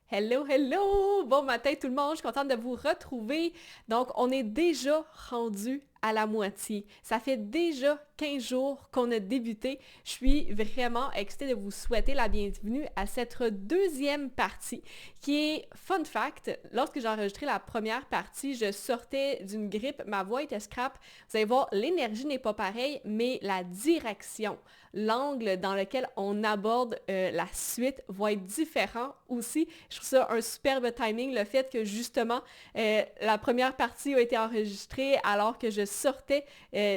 Hello, hello! Bon matin tout le monde, je suis contente de vous retrouver. Donc, on est déjà rendu à la moitié. Ça fait déjà 15 jours qu'on a débuté. Je suis vraiment excitée de vous souhaiter la bienvenue à cette deuxième partie qui est, fun fact, lorsque j'ai enregistré la première partie, je sortais d'une grippe, ma voix était scrap. Vous allez voir, l'énergie n'est pas pareille, mais la direction, l'angle dans lequel on aborde la suite va être différent aussi. Je trouve ça un superbe timing, le fait que justement la première partie a été enregistrée alors que je sortais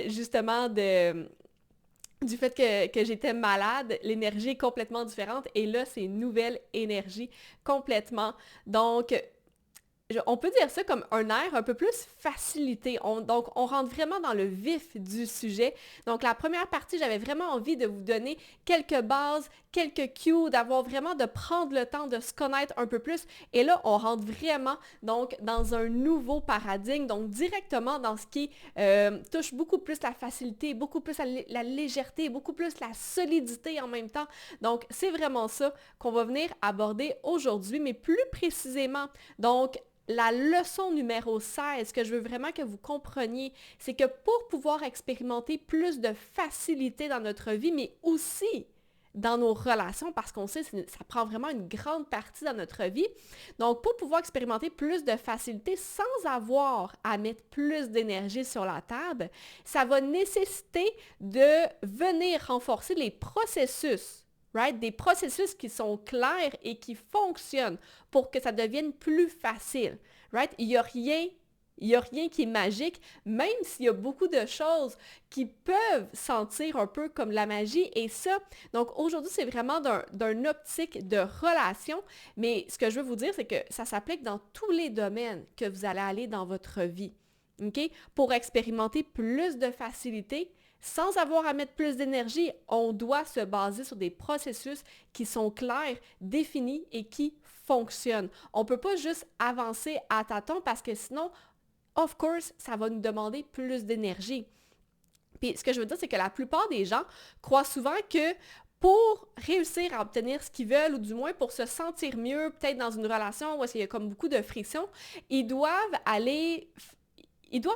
justement du fait que j'étais malade, l'énergie est complètement différente et là, c'est une nouvelle énergie complètement. Donc, on peut dire ça comme un air un peu plus facilité. Donc, on rentre vraiment dans le vif du sujet. Donc, la première partie, j'avais vraiment envie de vous donner quelques bases, quelques cues, d'avoir vraiment de prendre le temps de se connaître un peu plus. Et là, on rentre vraiment donc dans un nouveau paradigme, donc directement dans ce qui touche beaucoup plus la facilité, beaucoup plus la légèreté, beaucoup plus la solidité en même temps. Donc, c'est vraiment ça qu'on va venir aborder aujourd'hui, mais plus précisément. Donc, la leçon numéro 16 que je veux vraiment que vous compreniez, c'est que pour pouvoir expérimenter plus de facilité dans notre vie, mais aussi dans nos relations, parce qu'on sait que ça prend vraiment une grande partie dans notre vie. Donc, pour pouvoir expérimenter plus de facilité sans avoir à mettre plus d'énergie sur la table, ça va nécessiter de venir renforcer les processus. Right? Des processus qui sont clairs et qui fonctionnent pour que ça devienne plus facile. Right? Il n'y a rien qui est magique, même s'il y a beaucoup de choses qui peuvent sentir un peu comme la magie. Et ça, donc aujourd'hui, c'est vraiment d'un optique de relation. Mais ce que je veux vous dire, c'est que ça s'applique dans tous les domaines que vous allez aller dans votre vie. Okay? Pour expérimenter plus de facilité, sans avoir à mettre plus d'énergie, on doit se baser sur des processus qui sont clairs, définis et qui fonctionnent. On ne peut pas juste avancer à tâtons parce que sinon, of course, ça va nous demander plus d'énergie. Puis ce que je veux dire, c'est que la plupart des gens croient souvent que pour réussir à obtenir ce qu'ils veulent, ou du moins pour se sentir mieux, peut-être dans une relation où il y a comme beaucoup de friction, ils doivent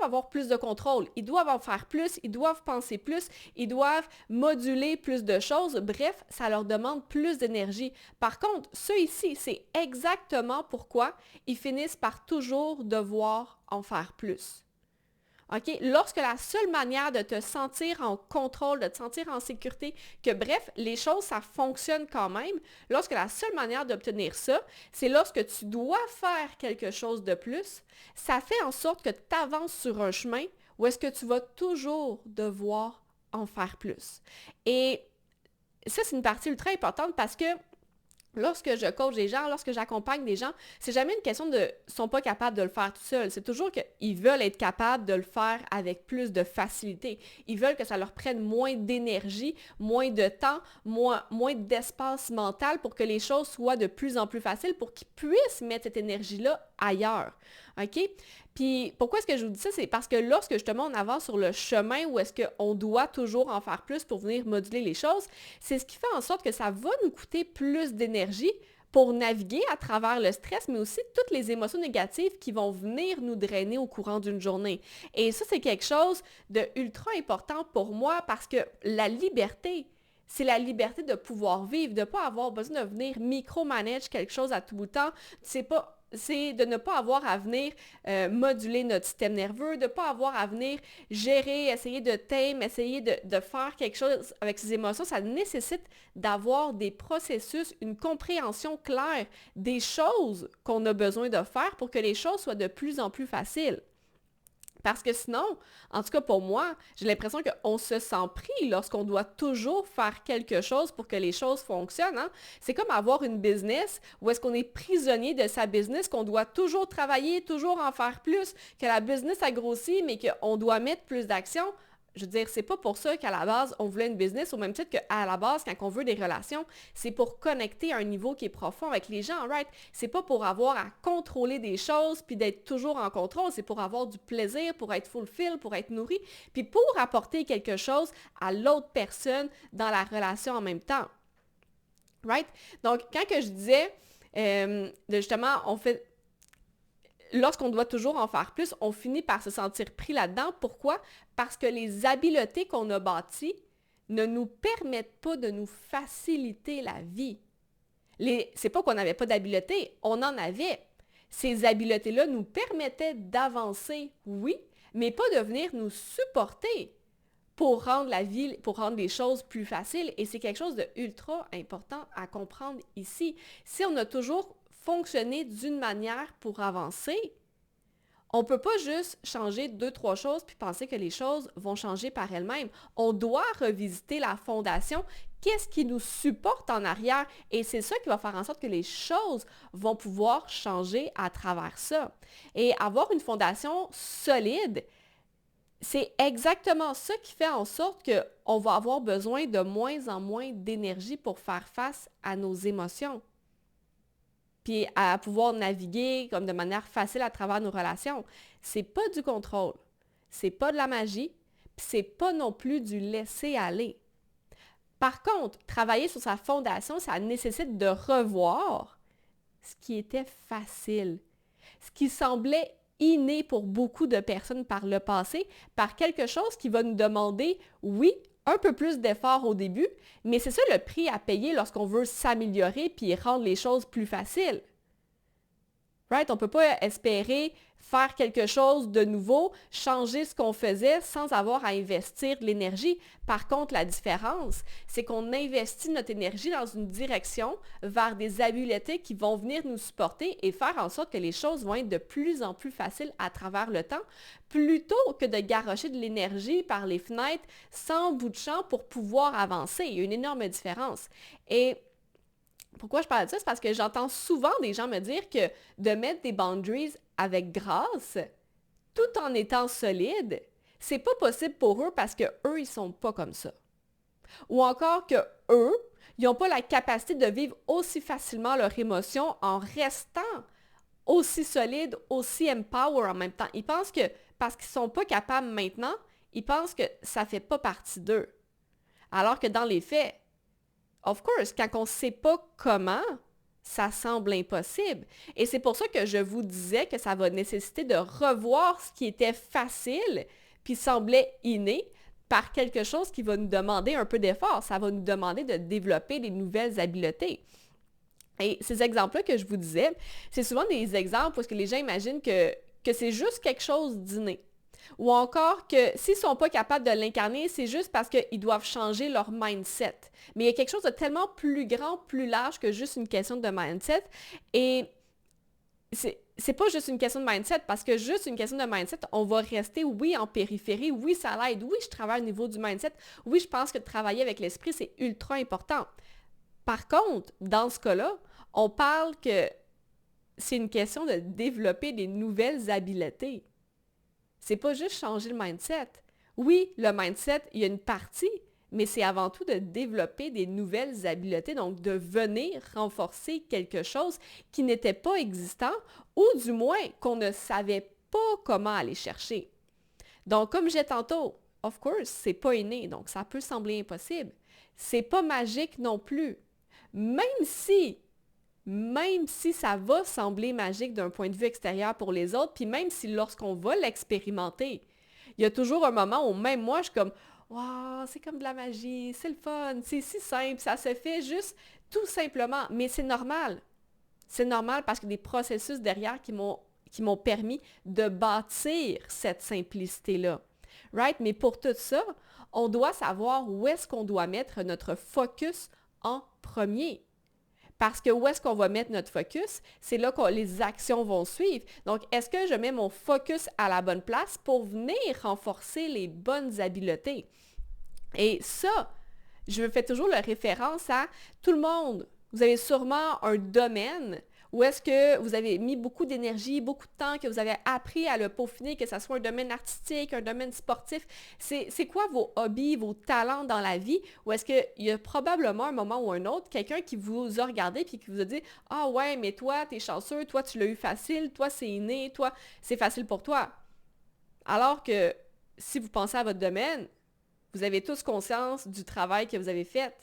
avoir plus de contrôle, ils doivent en faire plus, ils doivent penser plus, ils doivent moduler plus de choses. Bref, ça leur demande plus d'énergie. Par contre, ceux ici, c'est exactement pourquoi ils finissent par toujours devoir en faire plus. OK? Lorsque la seule manière de te sentir en contrôle, de te sentir en sécurité, que bref, les choses, ça fonctionne quand même, lorsque la seule manière d'obtenir ça, c'est lorsque tu dois faire quelque chose de plus, ça fait en sorte que tu avances sur un chemin où est-ce que tu vas toujours devoir en faire plus. Et ça, c'est une partie ultra importante parce que lorsque je coach des gens, lorsque j'accompagne des gens, c'est jamais une question de sont pas capables de le faire tout seuls. C'est toujours qu'ils veulent être capables de le faire avec plus de facilité. Ils veulent que ça leur prenne moins d'énergie, moins de temps, moins d'espace mental pour que les choses soient de plus en plus faciles pour qu'ils puissent mettre cette énergie-là ailleurs. OK? Puis pourquoi est-ce que je vous dis ça? C'est parce que lorsque justement on avance sur le chemin où est-ce qu'on doit toujours en faire plus pour venir moduler les choses, c'est ce qui fait en sorte que ça va nous coûter plus d'énergie pour naviguer à travers le stress, mais aussi toutes les émotions négatives qui vont venir nous drainer au courant d'une journée. Et ça, c'est quelque chose de ultra important pour moi parce que la liberté, c'est la liberté de pouvoir vivre, de ne pas avoir besoin de venir micromanage quelque chose à tout bout de temps. C'est de ne pas avoir à venir moduler notre système nerveux, de ne pas avoir à venir gérer, essayer de tame, essayer de faire quelque chose avec ses émotions. Ça nécessite d'avoir des processus, une compréhension claire des choses qu'on a besoin de faire pour que les choses soient de plus en plus faciles. Parce que sinon, en tout cas pour moi, j'ai l'impression qu'on se sent pris lorsqu'on doit toujours faire quelque chose pour que les choses fonctionnent. Hein? C'est comme avoir une business où est-ce qu'on est prisonnier de sa business, qu'on doit toujours travailler, toujours en faire plus, que la business a grossi, mais qu'on doit mettre plus d'action. Je veux dire, c'est pas pour ça qu'à la base, on voulait une business, au même titre qu'à la base, quand on veut des relations, c'est pour connecter à un niveau qui est profond avec les gens, right? C'est pas pour avoir à contrôler des choses puis d'être toujours en contrôle, c'est pour avoir du plaisir, pour être fulfill, pour être nourri, puis pour apporter quelque chose à l'autre personne dans la relation en même temps. Right? Donc, quand que je disais Justement, lorsqu'on doit toujours en faire plus, on finit par se sentir pris là-dedans. Pourquoi? Parce que les habiletés qu'on a bâties ne nous permettent pas de nous faciliter la vie. C'est pas qu'on n'avait pas d'habiletés, on en avait. Ces habiletés-là nous permettaient d'avancer, oui, mais pas de venir nous supporter pour rendre les choses plus faciles. Et c'est quelque chose de ultra important à comprendre ici. Si on a toujours fonctionné d'une manière pour avancer, on ne peut pas juste changer 2-3 choses puis penser que les choses vont changer par elles-mêmes. On doit revisiter la fondation. Qu'est-ce qui nous supporte en arrière? Et c'est ça qui va faire en sorte que les choses vont pouvoir changer à travers ça. Et avoir une fondation solide, c'est exactement ça qui fait en sorte qu'on va avoir besoin de moins en moins d'énergie pour faire face à nos émotions. Puis à pouvoir naviguer comme de manière facile à travers nos relations. C'est pas du contrôle, c'est pas de la magie, puis c'est pas non plus du laisser aller. Par contre, travailler sur sa fondation, ça nécessite de revoir ce qui était facile, ce qui semblait inné pour beaucoup de personnes par le passé, par quelque chose qui va nous demander, oui, un peu plus d'effort au début, mais c'est ça le prix à payer lorsqu'on veut s'améliorer puis rendre les choses plus faciles. Right? On ne peut pas espérer faire quelque chose de nouveau, changer ce qu'on faisait sans avoir à investir de l'énergie. Par contre, la différence, c'est qu'on investit notre énergie dans une direction vers des habiletés qui vont venir nous supporter et faire en sorte que les choses vont être de plus en plus faciles à travers le temps, plutôt que de garrocher de l'énergie par les fenêtres sans bout de champ pour pouvoir avancer. Il y a une énorme différence. Et pourquoi je parle de ça? C'est parce que j'entends souvent des gens me dire que de mettre des boundaries avec grâce, tout en étant solide, c'est pas possible pour eux parce que eux, ils sont pas comme ça. Ou encore que eux, ils n'ont pas la capacité de vivre aussi facilement leurs émotions en restant aussi solides, aussi empower en même temps. Ils pensent que parce qu'ils sont pas capables maintenant, ils pensent que ça fait pas partie d'eux. Alors que dans les faits, of course, quand on ne sait pas comment, ça semble impossible. Et c'est pour ça que je vous disais que ça va nécessiter de revoir ce qui était facile puis semblait inné par quelque chose qui va nous demander un peu d'effort. Ça va nous demander de développer des nouvelles habiletés. Et ces exemples-là que je vous disais, c'est souvent des exemples parce que les gens imaginent que c'est juste quelque chose d'inné. Ou encore que s'ils ne sont pas capables de l'incarner, c'est juste parce qu'ils doivent changer leur mindset. Mais il y a quelque chose de tellement plus grand, plus large que juste une question de mindset. Et c'est pas juste une question de mindset, parce que juste une question de mindset, on va rester, oui, en périphérie, oui, ça l'aide, oui, je travaille au niveau du mindset, oui, je pense que travailler avec l'esprit, c'est ultra important. Par contre, dans ce cas-là, on parle que c'est une question de développer des nouvelles habiletés. C'est pas juste changer le mindset. Oui, le mindset, il y a une partie, mais c'est avant tout de développer des nouvelles habiletés, donc de venir renforcer quelque chose qui n'était pas existant ou du moins qu'on ne savait pas comment aller chercher. Donc, comme j'ai tantôt, of course, c'est pas inné, donc ça peut sembler impossible. C'est pas magique non plus. Même si ça va sembler magique d'un point de vue extérieur pour les autres, puis même si lorsqu'on va l'expérimenter, il y a toujours un moment où même moi, je suis comme « Wow, c'est comme de la magie, c'est le fun, c'est si simple, ça se fait juste tout simplement. » Mais c'est normal. C'est normal parce qu'il y a des processus derrière qui m'ont permis de bâtir cette simplicité-là. Right? Mais pour tout ça, on doit savoir où est-ce qu'on doit mettre notre focus en premier. Parce que où est-ce qu'on va mettre notre focus? C'est là que les actions vont suivre. Donc, est-ce que je mets mon focus à la bonne place pour venir renforcer les bonnes habiletés? Et ça, je fais toujours la référence à tout le monde. Vous avez sûrement un domaine où est-ce que vous avez mis beaucoup d'énergie, beaucoup de temps, que vous avez appris à le peaufiner, que ce soit un domaine artistique, un domaine sportif. C'est quoi vos hobbies, vos talents dans la vie? Ou est-ce qu'il y a probablement un moment ou un autre, quelqu'un qui vous a regardé et qui vous a dit « Ah ouais, mais toi, t'es chanceux, toi, tu l'as eu facile, toi, c'est inné, toi, c'est facile pour toi. » Alors que si vous pensez à votre domaine, vous avez tous conscience du travail que vous avez fait.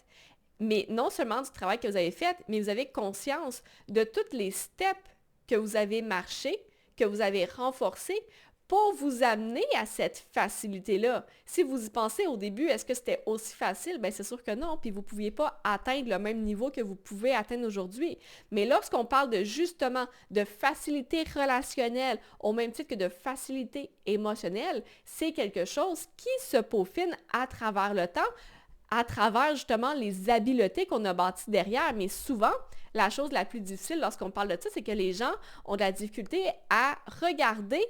mais non seulement du travail que vous avez fait, mais vous avez conscience de tous les steps que vous avez marché, que vous avez renforcé pour vous amener à cette facilité-là. Si vous y pensez au début, est-ce que c'était aussi facile? Bien, c'est sûr que non, puis vous ne pouviez pas atteindre le même niveau que vous pouvez atteindre aujourd'hui. Mais lorsqu'on parle de justement de facilité relationnelle, au même titre que de facilité émotionnelle, c'est quelque chose qui se peaufine à travers le temps, à travers justement les habiletés qu'on a bâties derrière. Mais souvent, la chose la plus difficile lorsqu'on parle de ça, c'est que les gens ont de la difficulté à regarder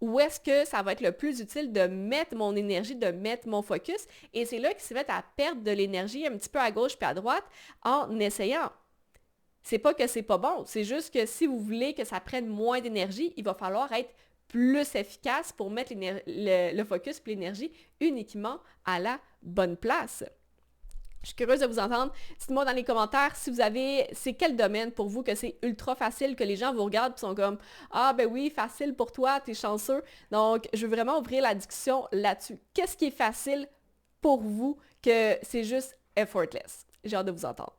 où est-ce que ça va être le plus utile de mettre mon énergie, de mettre mon focus. Et c'est là qu'ils se mettent à perdre de l'énergie un petit peu à gauche puis à droite en essayant. C'est pas que c'est pas bon, c'est juste que si vous voulez que ça prenne moins d'énergie, il va falloir être plus efficace pour mettre le focus et l'énergie uniquement à la bonne place. Je suis curieuse de vous entendre. Dites-moi dans les commentaires si vous avez, c'est quel domaine pour vous que c'est ultra facile, que les gens vous regardent et sont comme « Ah ben oui, facile pour toi, t'es chanceux. » Donc, je veux vraiment ouvrir la discussion là-dessus. Qu'est-ce qui est facile pour vous que c'est juste effortless? J'ai hâte de vous entendre.